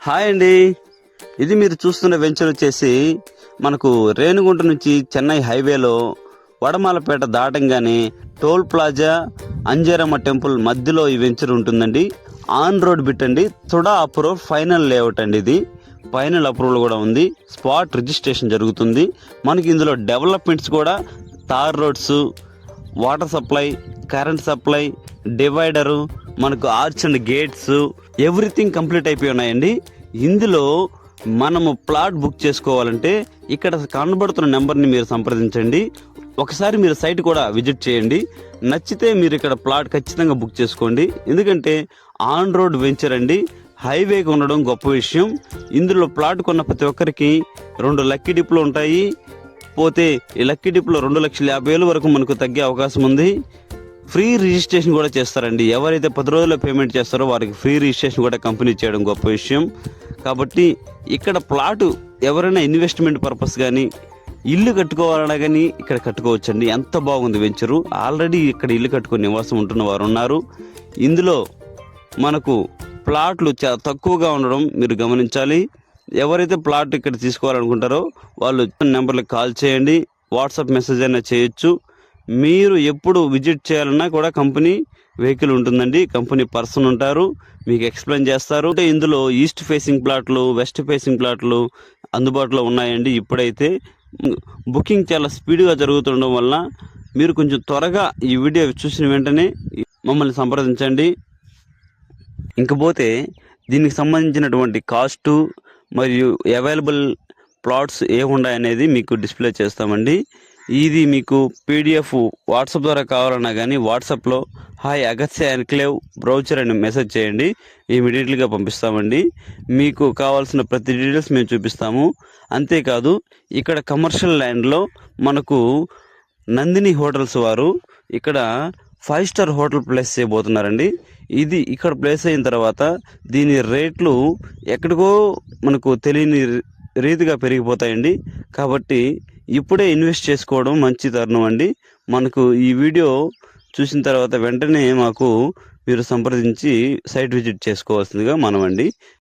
Hi అండి. ఇది మీరు చూస్తున్న వెంచర్ వచ్చేసి మనకు రేణిగుంట నుంచి చెన్నై హైవేలో వడమాలపేట దాటంగానే టోల్ ప్లాజా అంజేరమ్మ టెంపుల్ మధ్యలో ఈ వెంచర్ ఉంటుందండి. ఆన్ రోడ్ బిట్ అండి. తుడా అప్రూవ్ ఫైనల్ లేఅవుట్ అండి. ఇది ఫైనల్ అప్రూవల్ కూడా ఉంది. స్పాట్ రిజిస్ట్రేషన్ జరుగుతుంది. మనకి ఇందులో డెవలప్మెంట్స్ కూడా tar roads, water supply, current supply, divider, మనకు arch and gates everything complete అయిపోయి ఉన్నాయండి. ఇందులో మనము ప్లాట్ బుక్ చేసుకోవాలంటే ఇక్కడ కనబడుతున్న నెంబర్ని మీరు సంప్రదించండి. ఒకసారి మీరు సైట్ కూడా విజిట్ చేయండి. నచ్చితే మీరు ఇక్కడ ప్లాట్ ఖచ్చితంగా బుక్ చేసుకోండి. ఎందుకంటే ఆన్ రోడ్ వెంచర్ అండి. హైవేకి ఉండడం గొప్ప విషయం. ఇందులో ప్లాట్ కొన్న ప్రతి ఒక్కరికి 2 లక్కీ డిప్లు ఉంటాయి. పోతే ఈ లక్కీ డిప్లో 2,50,000 వరకు మనకు తగ్గే అవకాశం ఉంది. ఫ్రీ రిజిస్ట్రేషన్ కూడా చేస్తారండి. ఎవరైతే 10 రోజుల్లో పేమెంట్ చేస్తారో వారికి ఫ్రీ రిజిస్ట్రేషన్ కూడా కంపెనీ చేయడం గొప్ప విషయం. కాబట్టి ఇక్కడ ప్లాటు ఎవరైనా ఇన్వెస్ట్మెంట్ పర్పస్ కానీ ఇల్లు కట్టుకోవాలన్నా కానీ ఇక్కడ కట్టుకోవచ్చండి. ఎంత బాగుంది వెంచరు. ఆల్రెడీ ఇక్కడ ఇల్లు కట్టుకొని నివాసం ఉంటున్న వారు ఉన్నారు. ఇందులో మనకు ప్లాట్లు చాలా తక్కువగా ఉండడం మీరు గమనించాలి. ఎవరైతే ప్లాట్ ఇక్కడ తీసుకోవాలనుకుంటారో వాళ్ళు నెంబర్లకు కాల్ చేయండి, వాట్సాప్ మెసేజ్ అయినా చేయొచ్చు. మీరు ఎప్పుడు విజిట్ చేయాలన్నా కూడా కంపెనీ వెహికల్ ఉంటుందండి. కంపెనీ పర్సన్ ఉంటారు, మీకు ఎక్స్ప్లెయిన్ చేస్తారు. అంటే ఇందులో ఈస్ట్ ఫేసింగ్ ప్లాట్లు, వెస్ట్ ఫేసింగ్ ప్లాట్లు అందుబాటులో ఉన్నాయండి. ఇప్పుడైతే బుకింగ్ చాలా స్పీడ్గా జరుగుతుండడం వల్ల మీరు కొంచెం త్వరగా ఈ వీడియో చూసిన వెంటనే మమ్మల్ని సంప్రదించండి. ఇంకపోతే దీనికి సంబంధించినటువంటి కాస్టు మరియు అవైలబుల్ ప్లాట్స్ ఏమున్నాయనేది మీకు డిస్ప్లే చేస్తామండి. ఇది మీకు పీడిఎఫ్ వాట్సాప్ ద్వారా కావాలన్నా కానీ వాట్సాప్లో హాయ్ అగస్త్య ఎన్క్లేవ్ బ్రౌచర్ అని మెసేజ్ చేయండి. ఇమీడియట్లీగా పంపిస్తామండి. మీకు కావాల్సిన ప్రతి డీటెయిల్స్ మేము చూపిస్తాము. అంతేకాదు ఇక్కడ కమర్షియల్ ల్యాండ్లో మనకు నందిని హోటల్స్ వారు ఇక్కడ 5 స్టార్ హోటల్ ప్లేస్ చేయబోతున్నారండి. ఇది ఇక్కడ ప్లేస్ అయిన తర్వాత దీని రేట్లు ఎక్కడికో మనకు తెలియని రీతిగా పెరిగిపోతాయండి. కాబట్టి ఇప్పుడే ఇన్వెస్ట్ చేసుకోవడం మంచి తరుణం అండి. మనకు ఈ వీడియో చూసిన తర్వాత వెంటనే మాకు మీరు సంప్రదించి సైట్ విజిట్ చేసుకోవాల్సిందిగా మనమండి.